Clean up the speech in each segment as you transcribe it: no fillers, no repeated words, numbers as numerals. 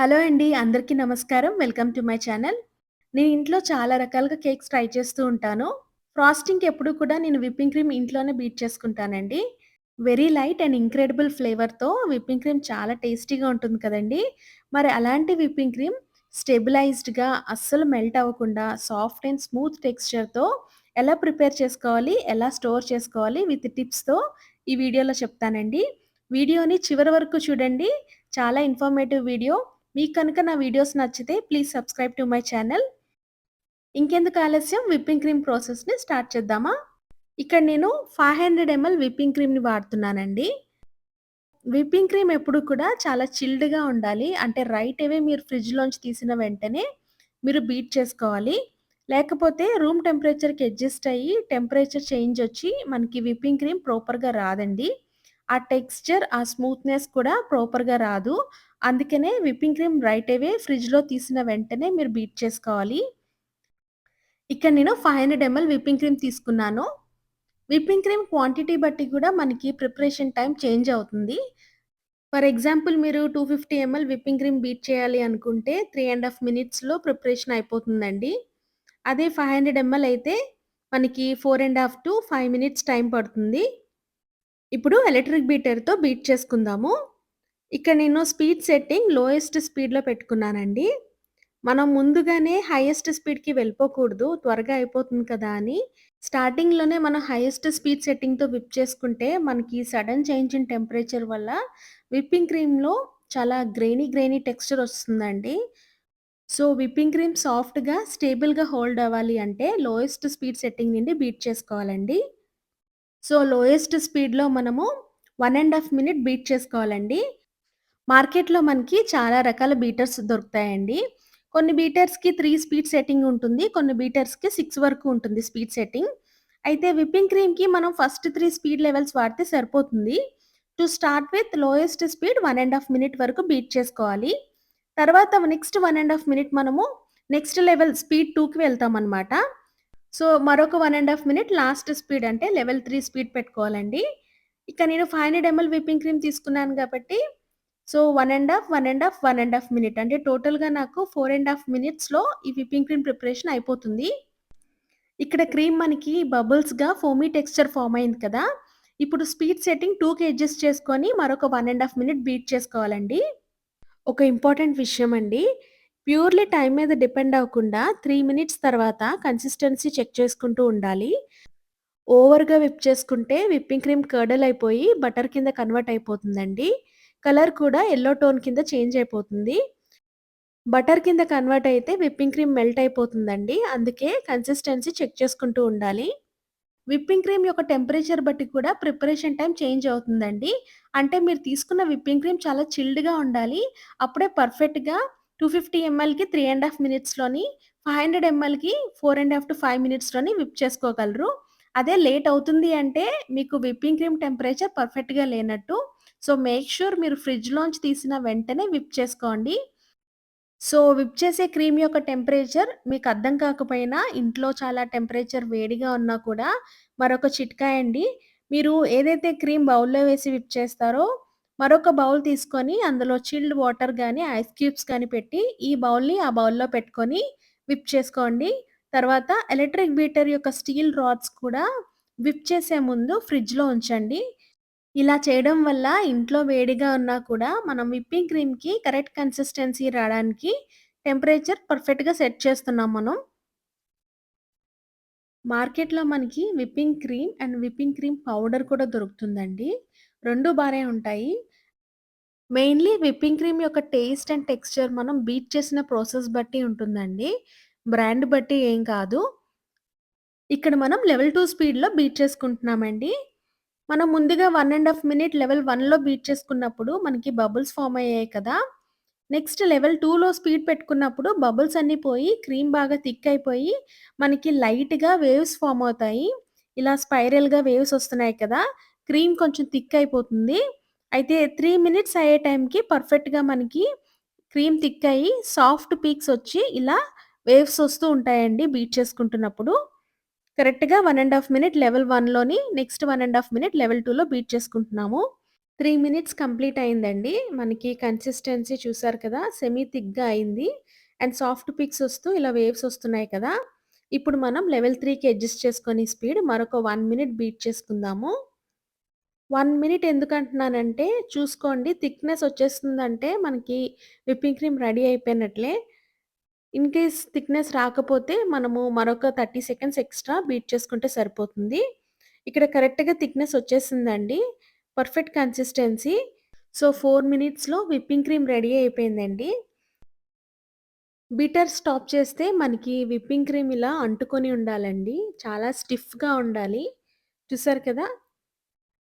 Hello అండి. అందరికీ నమస్కారం. Welcome to my channel. నేను ఇంట్లో చాలా రకాలుగా కేక్స్ ట్రై చేస్తూ ఉంటాను. ఫ్రాస్టింగ్‌కి ఎప్పుడు కూడా నేను విప్పింగ్ క్రీమ్ ఇంట్లోనే బీట్ చేసుకుంటానండి. వెరీ లైట్ అండ్ ఇంక్రెడిబుల్ ఫ్లేవర్‌తో విప్పింగ్ క్రీమ్ చాలా టేస్టీగా ఉంటుంది కదండీ! మరి అలాంటి విప్పింగ్ క్రీమ్ స్టెబిలైజ్డ్‌గా అస్సలు మెల్ట్ అవ్వకుండా సాఫ్ట్ అండ్ స్మూత్ టెక్స్చర్‌తో ఎలా ప్రిపేర్ చేసుకోవాలి, ఎలా స్టోర్ చేసుకోవాలి విత్ టిప్స్‌తో ఈ వీడియోలో చెప్తానండి. వీడియోని చివరి వరకు చూడండి. చాలా ఇన్ఫర్మేటివ్ వీడియో. మీకు కనుక నా వీడియోస్ నచ్చితే please subscribe to my channel. ఇంకెందుకు ఆలస్యం విప్పింగ్ క్రీమ్ ప్రాసెస్‌ని స్టార్ట్ చేద్దామా? ఇక్కడ నేను 500 ఎంఎల్ విప్పింగ్ క్రీమ్‌ని వాడుతున్నానండి. విప్పింగ్ క్రీమ్ ఎప్పుడు కూడా చాలా చిల్డ్‌గా ఉండాలి. అంటే రైట్ అవే మీరు ఫ్రిడ్జ్‌లోంచి తీసిన వెంటనే మీరు బీట్ చేసుకోవాలి. లేకపోతే రూమ్ టెంపరేచర్‌కి అడ్జస్ట్ అయ్యి టెంపరేచర్ చేంజ్ ఒచ్చి మనకి విప్పింగ్ క్రీమ్ ప్రాపర్‌గా రాదండి. ఆ టెక్స్చర్, ఆ స్మూత్‌నెస్ కూడా ప్రాపర్‌గా రాదు. అందుకనే విప్పింగ్ క్రీమ్ రైట్ అవే ఫ్రిడ్జ్‌లో తీసిన వెంటనే మీరు బీట్ చేసుకోవాలి. ఇక్కడ నేను 500 ఎంఎల్ విప్పింగ్ క్రీమ్ తీసుకున్నాను. విప్పింగ్ క్రీమ్ క్వాంటిటీ బట్టి కూడా మనకి ప్రిపరేషన్ టైమ్ చేంజ్ అవుతుంది. ఫర్ ఎగ్జాంపుల్ మీరు 250 ఎంఎల్ విప్పింగ్ క్రీమ్ బీట్ చేయాలి అనుకుంటే 3 ½ మినిట్స్‌లో ప్రిపరేషన్ అయిపోతుందండి. అదే 500 ఎంఎల్ అయితే మనకి 4 ½ టు 5 మినిట్స్ టైం పడుతుంది. ఇప్పుడు ఎలక్ట్రిక్ బీటర్‌తో బీట్ చేసుకుందాము. ఇక్కడ నేను స్పీడ్ సెట్టింగ్ లోయెస్ట్ స్పీడ్‌లో పెట్టుకున్నానండి. మనం ముందుగానే హైయెస్ట్ స్పీడ్‌కి వెళ్ళిపోకూడదు. త్వరగా అయిపోతుంది కదా అని. స్టార్టింగ్‌లోనే మనం హైయెస్ట్ స్పీడ్ సెట్టింగ్‌తో విప్ చేసుకుంటే మనకి సడెన్ చేంజ్ ఇన్ టెంపరేచర్ వల్ల విప్పింగ్ క్రీమ్‌లో చాలా గ్రెయినీ టెక్స్చర్ వస్తుందండి. సో, విప్పింగ్ క్రీమ్ సాఫ్ట్‌గా, స్టేబుల్‌గా హోల్డ్ అవ్వాలి అంటే లోయెస్ట్ స్పీడ్ సెట్టింగ్ నుండి బీట్ చేసుకోవాలండి. సో, లోయెస్ట్ స్పీడ్‌లో మనము 1 ½ మినిట్ బీట్ చేసుకోవాలండి. మార్కెట్‌లో మనకి చాలా రకాల బీటర్స్ దొరుకుతాయండి. కొన్ని బీటర్స్‌కి 3 స్పీడ్ సెట్టింగ్ ఉంటుంది. కొన్ని బీటర్స్‌కి 6 వరకు ఉంటుంది స్పీడ్ సెట్టింగ్. అయితే విప్పింగ్ క్రీమ్‌కి మనం ఫస్ట్ 3 స్పీడ్ లెవెల్స్ వాడితే సరిపోతుంది. To start with lowest speed 1 ½ minute వరకు బీట్ చేసుకోవాలి. తర్వాత నెక్స్ట్ 1 ½ మినిట్ మనము నెక్స్ట్ లెవెల్ స్పీడ్ 2కి వెళ్తామనమాట. సో, మరొక 1 ½ మినిట్ లాస్ట్ స్పీడ్ అంటే లెవెల్ 3 స్పీడ్ పెట్టుకోవాలండి. ఇక నేను 500 ఎంఎల్ విప్పింగ్ క్రీమ్ తీసుకున్నాను కాబట్టి సో, 1 ½ మినిట్ అంటే టోటల్‌గా నాకు 4 ½ మినిట్స్‌లో ఈ విప్పింగ్ క్రీమ్ ప్రిపరేషన్ అయిపోతుంది. ఇక్కడ క్రీమ్ మనకి బబుల్స్‌గా ఫోమీ టెక్స్చర్ ఫార్మ్ అయింది కదా! ఇప్పుడు స్పీడ్ సెట్టింగ్ 2కి అడ్జస్ట్ చేసుకొని మరొక 1 ½ మినిట్ బీట్ చేసుకోవాలండి. ఒక ఇంపార్టెంట్ విషయం అండి. ప్యూర్‌లీ టైమ్ మీద డిపెండ్ అవ్వకుండా 3 మినిట్స్ తర్వాత కన్సిస్టెన్సీ చెక్ చేసుకుంటూ ఉండాలి. ఓవర్‌గా విప్ చేసుకుంటే విప్పింగ్ క్రీమ్ కర్డల్ అయిపోయి బటర్ కింద కన్వర్ట్ అయిపోతుందండి. కలర్ కూడా యెల్లో టోన్ కింద చేంజ్ అయిపోతుంది. బటర్ కింద కన్వర్ట్ అయితే విప్పింగ్ క్రీమ్ మెల్ట్ అయిపోతుందండి. అందుకే కన్సిస్టెన్సీ చెక్ చేసుకుంటూ ఉండాలి. విప్పింగ్ క్రీమ్ యొక్క టెంపరేచర్ బట్టి కూడా ప్రిపరేషన్ టైమ్ చేంజ్ అవుతుందండి. అంటే మీరు తీసుకున్న విప్పింగ్ క్రీమ్ చాలా చిల్డ్‌గా ఉండాలి. అప్పుడే పర్ఫెక్ట్‌గా 250 ఎంఎల్‌కి 3 ½ మినిట్స్‌లోని, 500 ఎంఎల్‌కి 4 ½ టు 5 మినిట్స్‌లోని విప్ చేసుకోగలరు. అదే లేట్ అవుతుంది అంటే మీకు విప్పింగ్ క్రీమ్ టెంపరేచర్ పర్ఫెక్ట్‌గా లేనట్టు. సో, మేక్ ష్యూర్ మీరు ఫ్రిడ్జ్‌లోంచి తీసిన వెంటనే విప్ చేసుకోండి. సో, విప్ చేసే క్రీమ్ యొక్క టెంపరేచర్ మీకు అర్థం కాకపోయినా, ఇంట్లో చాలా టెంపరేచర్ వేడిగా ఉన్నా కూడా మరొక చిట్కా అండి. మీరు ఏదైతే క్రీమ్ బౌల్‌లో వేసి విప్ చేస్తారో, మరొక బౌల్ తీసుకొని అందులో చిల్డ్ వాటర్ గాని, ఐస్ క్యూబ్స్ గాని పెట్టి, ఈ బౌల్‌ని ఆ బౌల్‌లో పెట్టుకొని విప్ చేసుకోండి. తర్వాత ఎలక్ట్రిక్ బీటర్ యొక్క స్టీల్ రాడ్స్ కూడా విప్ చేసే ముందు ఫ్రిడ్జ్‌లో ఉంచండి. ఇలా చేయడం వల్ల ఇంట్లో వేడిగా ఉన్నా కూడా మనం విప్పింగ్ క్రీమ్‌కి కరెక్ట్ కన్సిస్టెన్సీ రాడానికి టెంపరేచర్ పర్ఫెక్ట్‌గా సెట్ చేస్తున్నాం మనం. మార్కెట్‌లో మనకి whipping cream and whipping cream powder కూడా దొరుకుతుందండి. 2 బానే ఉంటాయి. మెయిన్‌లీ విప్పింగ్ క్రీమ్ యొక్క టేస్ట్ అండ్ టెక్స్చర్ మనం బీట్ చేసిన ప్రాసెస్ బట్టి ఉంటుందండి. బ్రాండ్ బట్టి ఏం కాదు. ఇక్కడ మనం లెవెల్ 2 స్పీడ్‌లో బీట్ చేసుకుంటున్నామండి. మనం ముందుగా 1 ½ మినిట్ లెవెల్ 1లో బీట్ చేసుకున్నప్పుడు మనకి బబుల్స్ ఫార్మ్ అయ్యాయి కదా! నెక్స్ట్ లెవెల్ 2లో స్పీడ్ పెట్టుకున్నప్పుడు బబుల్స్ అన్నీ పోయి క్రీమ్ బాగా థిక్ అయిపోయి మనకి లైట్‌గా వేవ్స్ ఫార్మ్ అవుతాయి. ఇలా స్పైరల్‌గా వేవ్స్ వస్తున్నాయి కదా! క్రీమ్ కొంచెం థిక్ అయిపోతుంది. అయితే 3 మినిట్స్ అయ్యే టైంకి పర్ఫెక్ట్‌గా మనకి క్రీమ్ థిక్ అయ్యి సాఫ్ట్ పీక్స్ వచ్చి ఇలా వేవ్స్ వస్తూ ఉంటాయండి బీట్ చేసుకుంటున్నప్పుడు. కరెక్ట్‌గా 1 ½ మినిట్ లెవెల్ 1లోని నెక్స్ట్ 1 ½ మినిట్ లెవెల్ 2లో బీట్ చేసుకుంటున్నాము. 3 మినిట్స్ కంప్లీట్ అయిందండి. మనకి కన్సిస్టెన్సీ చూసారు కదా! సెమీ థిక్‌గా అయింది. అండ్ సాఫ్ట్ పిక్స్ ఒస్తూ ఇలా వేవ్స్ ఒస్తున్నాయి కదా! ఇప్పుడు మనం లెవెల్ 3కి అడ్జస్ట్ చేసుకొని స్పీడ్ మరొక 1 మినిట్ బీట్ చేసుకుందాము. 1 మినిట్ ఎందుకంటున్నానంటే చూసుకోండి థిక్‌నెస్ ఒచ్చేస్తుందంటే మనకి విప్పింగ్ క్రీమ్ రెడీ అయిపోయినట్లే. ఇన్ కేస్ థిక్‌నెస్ రాకపోతే మనము మరొక 30 సెకండ్స్ ఎక్స్‌ట్రా బీట్ చేసుకుంటే సరిపోతుంది. ఇక్కడ కరెక్ట్‌గా థిక్‌నెస్ ఒచ్చేసిందండి. Perfect consistency. సో, 4 మినిట్స్‌లో విప్పింగ్ క్రీమ్ రెడీ అయిపోయిందండి. బీటర్ స్టాప్ చేస్తే మనకి విప్పింగ్ క్రీమ్ ఇలా అంటుకొని ఉండాలండి. చాలా స్టిఫ్‌గా ఉండాలి. చూసారు కదా!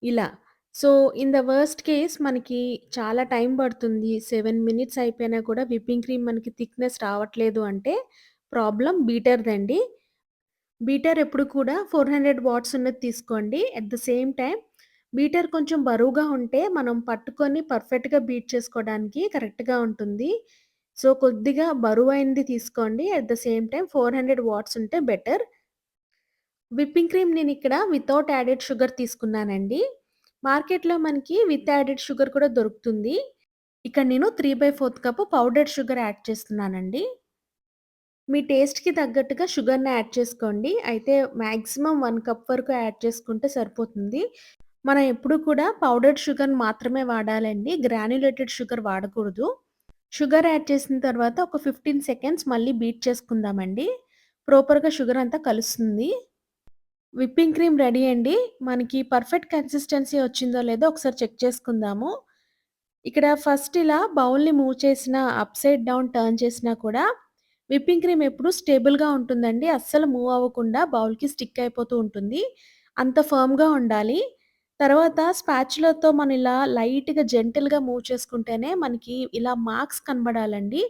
ఇలా. So, in the worst case మనకి చాలా టైం పడుతుంది. 7 మినిట్స్ అయిపోయినా కూడా విప్పింగ్ క్రీమ్ మనకి థిక్‌నెస్ రావట్లేదు అంటే ప్రాబ్లమ్ బీటర్‌దండి. బీటర్ ఎప్పుడు కూడా 400 వాట్స్ ఉన్నది తీసుకోండి. At the same time beater కొంచెం బరువుగా ఉంటే మనం పట్టుకొని పర్ఫెక్ట్‌గా బీట్ చేసుకోవడానికి కరెక్ట్‌గా ఉంటుంది. సో, కొద్దిగా బరువైనది తీసుకోండి. At the same time 400 watts ఉంటే బెటర్. విప్పింగ్ క్రీమ్ నేనిక్కడ వితౌట్ యాడెడ్ షుగర్ తీసుకున్నానండి. మార్కెట్‌లో మనకి విత్ యాడెడ్ షుగర్ కూడా దొరుకుతుంది. ఇక్కడ నేను 3/4 కప్ పౌడర్డ్ షుగర్ యాడ్ చేస్తున్నానండి. మీ టేస్ట్‌కి తగ్గట్టుగా షుగర్‌ని యాడ్ చేసుకోండి. అయితే మాక్సిమం 1 కప్ వరకు యాడ్ చేసుకుంటే సరిపోతుంది. మనం ఎప్పుడు కూడా పౌడర్డ్ షుగర్‌ని మాత్రమే వాడాలండి. గ్రాన్యులేటెడ్ షుగర్ వాడకూడదు. షుగర్ యాడ్ చేసిన తర్వాత ఒక 15 సెకండ్స్ మళ్ళీ బీట్ చేసుకుందామండి. ప్రాపర్‌గా షుగర్ అంతా కలుస్తుంది. విప్పింగ్ క్రీమ్ రెడీ అండి. మనకి పర్ఫెక్ట్ కన్సిస్టెన్సీ వచ్చిందో లేదో ఒకసారి చెక్ చేసుకుందాము. ఇక్కడ ఫస్ట్ ఇలా బౌల్‌ని మూవ్ చేసినా, అప్ సైడ్ డౌన్ టర్న్ చేసినా కూడా విప్పింగ్ క్రీమ్ ఎప్పుడు స్టేబుల్‌గా ఉంటుందండి. అస్సలు మూవ్ అవ్వకుండా బౌల్‌కి స్టిక్ అయిపోతూ ఉంటుంది. అంత ఫర్మ్‌గా ఉండాలి. తర్వాత స్పాచులాతో మనం ఇలా లైట్‌గా జెంటిల్‌గా మూవ్ చేసుకుంటేనే మనకి ఇలా మార్క్స్ కనబడాలండి.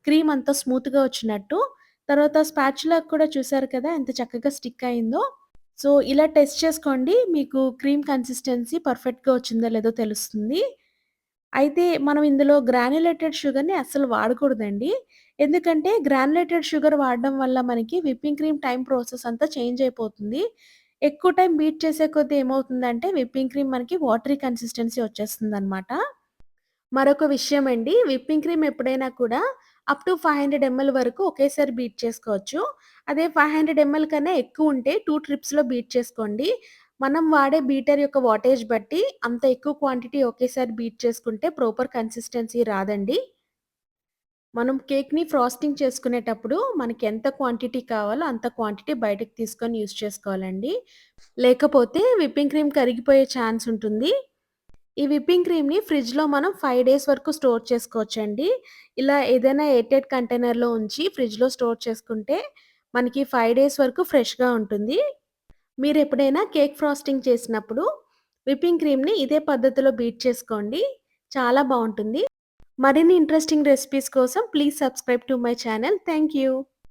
క్రీమ్ అంతా స్మూత్‌గా వచ్చినట్టు. తర్వాత స్పాచులాకి కూడా చూసారు కదా! ఎంత చక్కగా స్టిక్ అయిందో. సో, ఇలా టెస్ట్ చేసుకోండి. మీకు క్రీమ్ కన్సిస్టెన్సీ పర్ఫెక్ట్‌గా వచ్చిందో లేదో తెలుస్తుంది. అయితే మనం ఇందులో గ్రాన్యులేటెడ్ షుగర్‌ని అస్సలు వాడకూడదండి. ఎందుకంటే గ్రాన్యులేటెడ్ షుగర్ వాడడం వల్ల మనకి విప్పింగ్ క్రీమ్ టైమ్ ప్రాసెస్ అంతా చేంజ్ అయిపోతుంది. ఎక్కువ టైమ్ బీట్ చేసే కొద్దీ ఏమవుతుందంటే విప్పింగ్ క్రీమ్ మనకి వాటరీ కన్సిస్టెన్సీ వచ్చేస్తుందనమాట. మరొక విషయం అండి. విప్పింగ్ క్రీమ్ ఎప్పుడైనా కూడా అప్ టు 500 ఎంఎల్ వరకు ఒకేసారి బీట్ చేసుకోవచ్చు. అదే 500 ఎంఎల్ కన్నా ఎక్కువుంటే 2 ట్రిప్స్‌లో బీట్ చేసుకోండి. మనం వాడే బీటర్ యొక్క వాటేజ్ బట్టి అంత ఎక్కువ క్వాంటిటీ ఒకేసారి బీట్ చేసుకుంటే ప్రాపర్ కన్సిస్టెన్సీ రాదండి. మనం కేక్‌ని ఫ్రాస్టింగ్ చేసుకునేటప్పుడు మనకి ఎంత క్వాంటిటీ కావాలో అంత క్వాంటిటీ బయటకి తీసుకొని యూజ్ చేసుకోవాలండి. లేకపోతే విప్పింగ్ క్రీమ్ కరిగిపోయే ఛాన్స్ ఉంటుంది. ఈ విప్పింగ్ క్రీమ్‌ని ఫ్రిడ్జ్‌లో మనం 5 డేస్ వరకు స్టోర్ చేసుకోవచ్చండి. ఇలా ఏదైనా ఎయిర్‌టైట్ కంటైనర్‌లో ఉంచి ఫ్రిడ్జ్‌లో స్టోర్ చేసుకుంటే మనకి 5 డేస్ వరకు ఫ్రెష్‌గా ఉంటుంది. మీరెప్పుడైనా కేక్ ఫ్రాస్టింగ్ చేసినప్పుడు విప్పింగ్ క్రీమ్‌ని ఇదే పద్ధతిలో బీట్ చేసుకోండి. చాలా బావుంటుంది. మరిన్ని ఇంట్రెస్టింగ్ రెసిపీస్ కోసం please subscribe to my channel. Thank you.